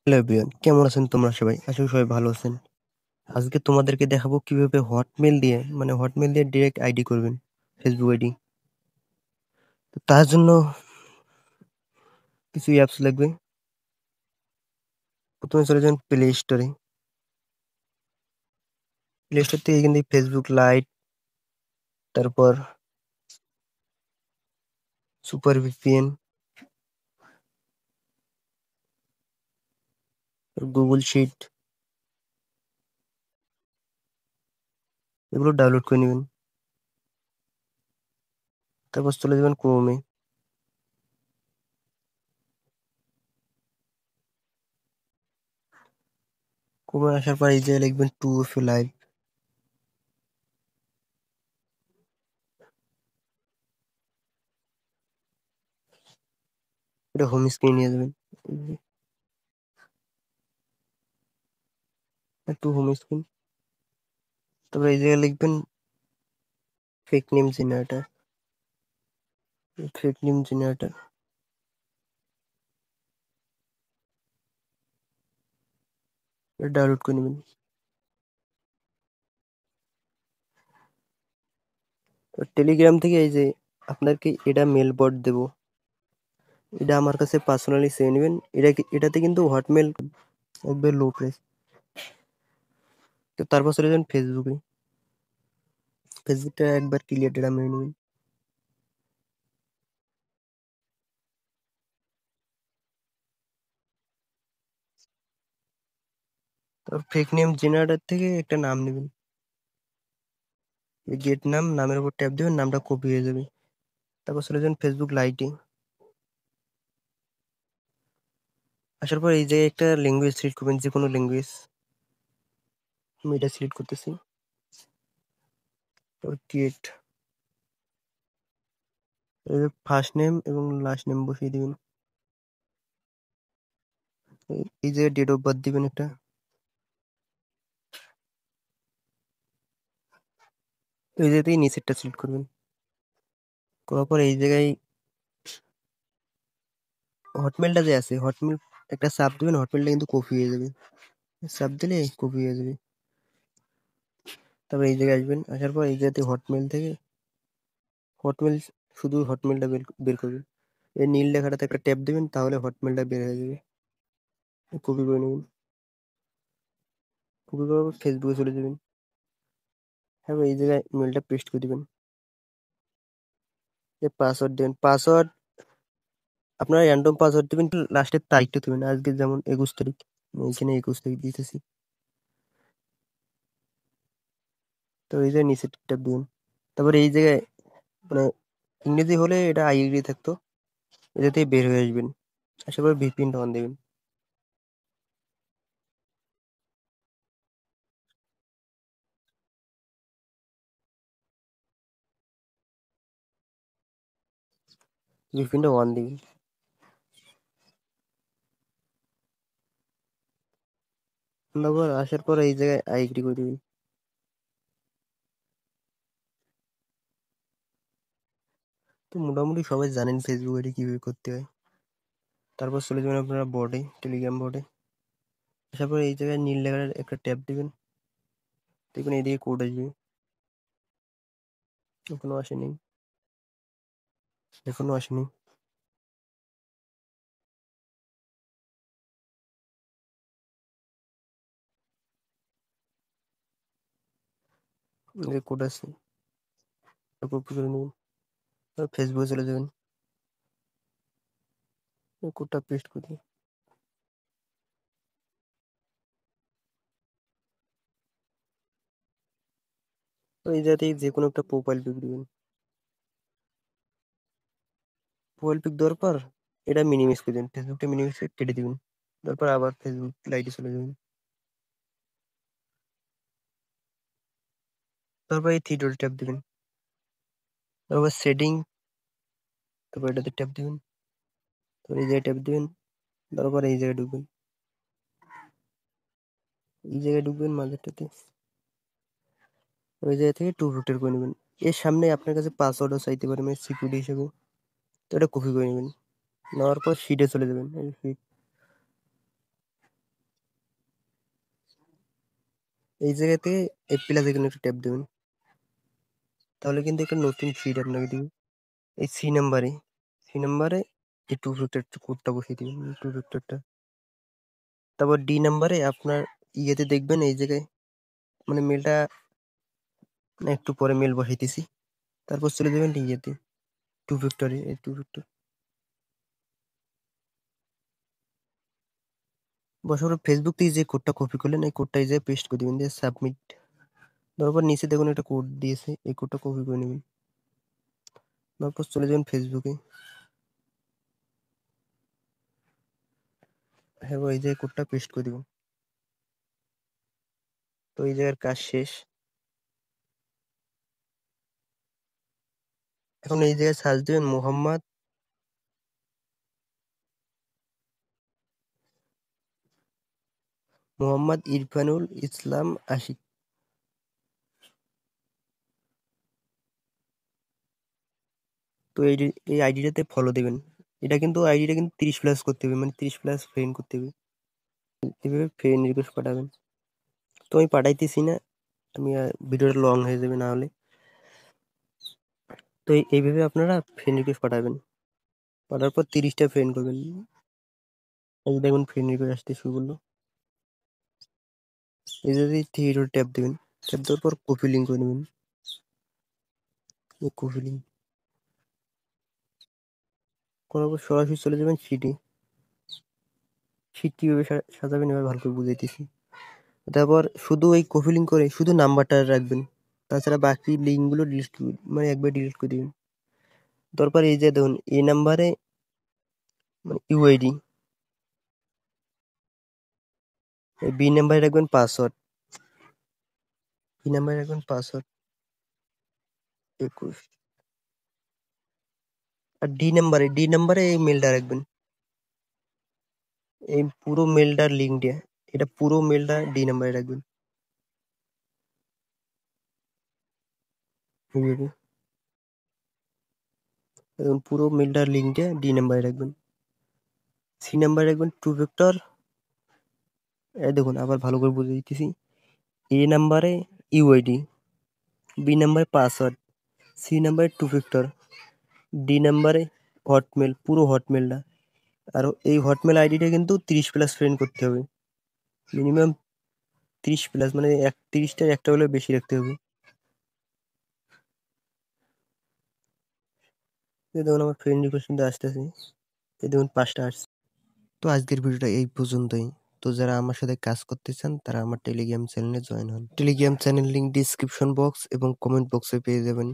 Hello everyone, কেমন আছেন তোমরা সবাই? আশা করি সবাই ভালো আছেন। আজকে তোমাদেরকে দেখাবো কিভাবে হটমেইল দিয়ে ডিরেক্ট আইডি করবেন, ফেসবুক আইডি। তো তার জন্য কিছু অ্যাপস লাগবে। প্রথমে চলে যান প্লে স্টোরে। প্লে স্টোর থেকে এখান থেকে ফেসবুক লাইট, তারপর সুপার ভিপিএন, গুগল শিট, এগুলো ডাউনলোড করে নেবেন। তারপর চলে যাবেন ক্রোমে। ক্রোমে আসার পর এই যে লিখবেন 2FA লাইভ। এটা হোম স্ক্রিনে নিয়ে যাবেন। একটু হোম স্ক্রিন। তারপর এই জায়গায় লিখবেন fake name generator. Fake name generator এটা ডাউনলোড করে নেবেন। তো টেলিগ্রাম থেকে এই যে আপনাকে এটা মেল বট দেবো, এটা আমার কাছে পার্সোনালি চেয়ে নেবেন। এটাতে কিন্তু হটমেল একবার লো প্রাইস। তো তারপর চলে যান ফেসবুকে। ফেসবুকটা একবার ক্লিয়ার ডেটা মেরে নেবেন। তারপর ফেক নেম জেনারেটর থেকে একটা নাম নেবেন। এই গেট নাম, নামের উপর ট্যাপ দেবেন, নামটা কপি হয়ে যাবে। তারপর চলে যান ফেসবুক লাইটে। আসার পর এই জায়গায় একটা ল্যাঙ্গুয়েজ সিলেক্ট করবেন, যে কোনো ল্যাঙ্গুয়েজ। আমি এটা সিলেক্ট করতেছি। তারপর ক্রিয়েট। ফার্স্ট নেম এবং লাস্ট নেম বসিয়ে দিবেন। এই জায়গায় ডেট অফ বার্থ দিবেন একটা। তো এই জায়গাতেই নিচেরটা সিলেক্ট করবেন। করার পর এই জায়গায় হটমেলটা যে আছে, হটমেল একটা চাপ দিবেন, হটমেলটা কিন্তু কপি হয়ে যাবে। চাপ দিলে কপি হয়ে যাবে। তারপর এই জায়গায় আসবেন, আসার পর এই জায়গাতে হটমেল থেকে হটমেল, শুধু হটমেলটা বের বের করবেন। এই নীল লেখাটাতে একটা ট্যাপ দিবেন, তাহলে হটমেলটা বের হয়ে যাবে। কপি করে নেবেন। কপি করার পর ফেসবুকে চলে যাবেন। হ্যাঁ, এই জায়গায় মেলটা পেস্ট করে দিবেন। পাসওয়ার্ড দেবেন। পাসওয়ার্ড আপনারা র্যান্ডম পাসওয়ার্ড দিবেন, লাস্টের তারিখটা দেবেন। আজকে যেমন 21 তারিখ, আমি এখানে 21 তারিখ দিতেছি। তো এই জায়গায় নিচে ট্যাপ দিবেন। তারপরে এই জায়গায় মানে ইংরেজি হলে এটা আইএনজি থাকতো, এটাতেই বের হয়ে আসবেন। আসার পর ভিপিএনটা অন দেবেন। ভিপিএনটা অন দিবেন। তারপর আসার পর এই জায়গায় আই এগ্রি করে দিবেন। তো মোটামুটি সবাই জানেন ফেসবুক আইডি কিভাবে করতে হয়। তারপর চলে যাবেন আপনারা বোর্ডে, টেলিগ্রাম বোর্ডে। আসার পর এই জায়গায় নীল লেখার একটা ট্যাপ দিবেন। দেখবেন এইদিকে কোড আসবে। এখনো আসেনি। এখনো আসেনি। কোড আসছে, কপি করে নেবেন। ফেসবুকে চলে যাবেন, কোডটা পেস্ট করে দিন। তো এই জায়গাতে যে কোনো একটা প্রোফাইল পিক দিবেন। প্রোফাইল পিক দেওয়ার পর এটা মিনিমাইজ করে দিন, ফেসবুকটা মিনিমাইজ করে কেটে দিবেন। তারপর আবার ফেসবুক লাইটে চলে যাবেন। তারপর এই থ্রি ডট ট্যাপ দিবেন। তারপর সেটিং, তারপর এটাতে ট্যাপ দিবেন। তারপর এই জায়গায় ট্যাপ দিবেন। তারপর এই জায়গায় ঢুকবেন। এই জায়গায় ঢুকবেন মাঝেরটাতে। ওই জায়গা থেকে টু রুটের করে নেবেন। এর সামনে আপনার কাছে পাসওয়ার্ডও চাইতে পারে, মানে সিকিউরিটি হিসেবে। তো এটা কপি করে নেবেন। নেওয়ার পর শিটে চলে যাবেন। এই sheet, এই জায়গাতে এই প্লাস এখানে একটু ট্যাপ দেবেন, তাহলে কিন্তু একটা নতুন ফিড আপনাকে দিবে। এই সি নাম্বারে এই টু ফ্যাক্টর কোডটা বসিয়ে দিবেন, টু ফ্যাক্টরটা। তারপর ডি নাম্বারে আপনার ইয়েতে দেখবেন এই জায়গায়, মানে মেলটা, মানে একটু পরে মেল বসাইতেছি। তারপর চলে যাবেন ইয়েতে, টু ফ্যাক্টরে, এই টু ফ্যাক্টর বসার পর ফেসবুক থেকে যে কোডটা কপি করলেন এই কোডটা এই জায়গায় পেস্ট করে দিবেন, দিয়ে সাবমিট। তারপর নিচে দেখুন একটা কোড দিয়েছে, এই কোডটা কপি করে নেবেন। তারপর চলে যাবেন ফেসবুকে। হ্যাঁ, এই জায়গায় কোডটা পেস্ট করে দিবেন। তো এই জায়গার কাজ শেষ। এখন এই জায়গায় সার্চ দিবেন মোহাম্মদ ইরফানুল ইসলাম আশিক। তো এই আইডিটাতে ফলো দেবেন। আইডিটা কিন্তু 30+ করতে হবে, মানে 30+ ফ্রেন্ড করতে হবে। এভাবে ফ্রেন্ড রিকোয়েস্ট পাঠাবেন। তো আমি পাঠাইতেছি না, আমি ভিডিওটা লং হয়ে যাবে না হলে। তো এইভাবে আপনারা ফ্রেন্ড রিকোয়েস্ট পাঠাবেন। পাঠার পর 30টা ফ্রেন্ড করবেন। এই যে দেখুন ফ্রেন্ড রিকোয়েস্ট আসতে শুরু করলো। এই যদি থ্রি ডট ট্যাপ দেবেন, ট্যাপ দেওয়ার পর কপি লিঙ্ক করে নেবেন, কপি লিঙ্ক করার পর সরাসরি চলে যাবেন শিটে। শিট কিভাবে সাজাবেন এবার ভালো করে বুঝাইতেছি। তারপর শুধু এই কপি লিঙ্ক করে শুধু নাম্বারটা রাখবেন, তাছাড়া বাকি লিঙ্কগুলো ডিলিট, মানে একবার ডিলিট করে দিবেন। তারপর এই যে দেখুন এই নাম্বারে, মানে ইউআইডি, বি নাম্বারে রাখবেন পাসওয়ার্ড, বি নাম্বারে রাখবেন পাসওয়ার্ড 21। আর ডি নাম্বারে এই মেলটা রাখবেন, এই পুরো মেলটার লিঙ্ক দিয়ে, এটা পুরো মেলটা ডি নাম্বারে রাখবেন এইভাবে। এবং পুরো মেলটার লিঙ্ক দিয়ে ডি নাম্বারে রাখবেন। সি নাম্বারে রাখবেন টু ভেক্টর। এই দেখুন আবার ভালো করে বুঝে দিতেছি। এ নাম্বারে ইউআইডি, বি নাম্বারে পাসওয়ার্ড, সি নাম্বারে টু ভেক্টর, ডি নাম্বারে হটমেল, পুরো হটমেলটা। আর এই হটমেল আইডিটা কিন্তু 30+ ফ্রেন্ড করতে হবে, মিনিমাম 30+, মানে 30টার একটা হলে বেশি রাখতে হবে। এই দেখুন আমার ফ্রেন্ড রিকোয়েস্ট কিন্তু আসতেছে, এই দেখুন 5টা আসছে। তো আজকের ভিডিওটা এই পর্যন্তই। তো যারা আমার সাথে কাজ করতে চান তারা আমার টেলিগ্রাম চ্যানেলে জয়েন হন। Telegram channel link description box এবং কমেন্ট বক্সে পেয়ে যাবেন।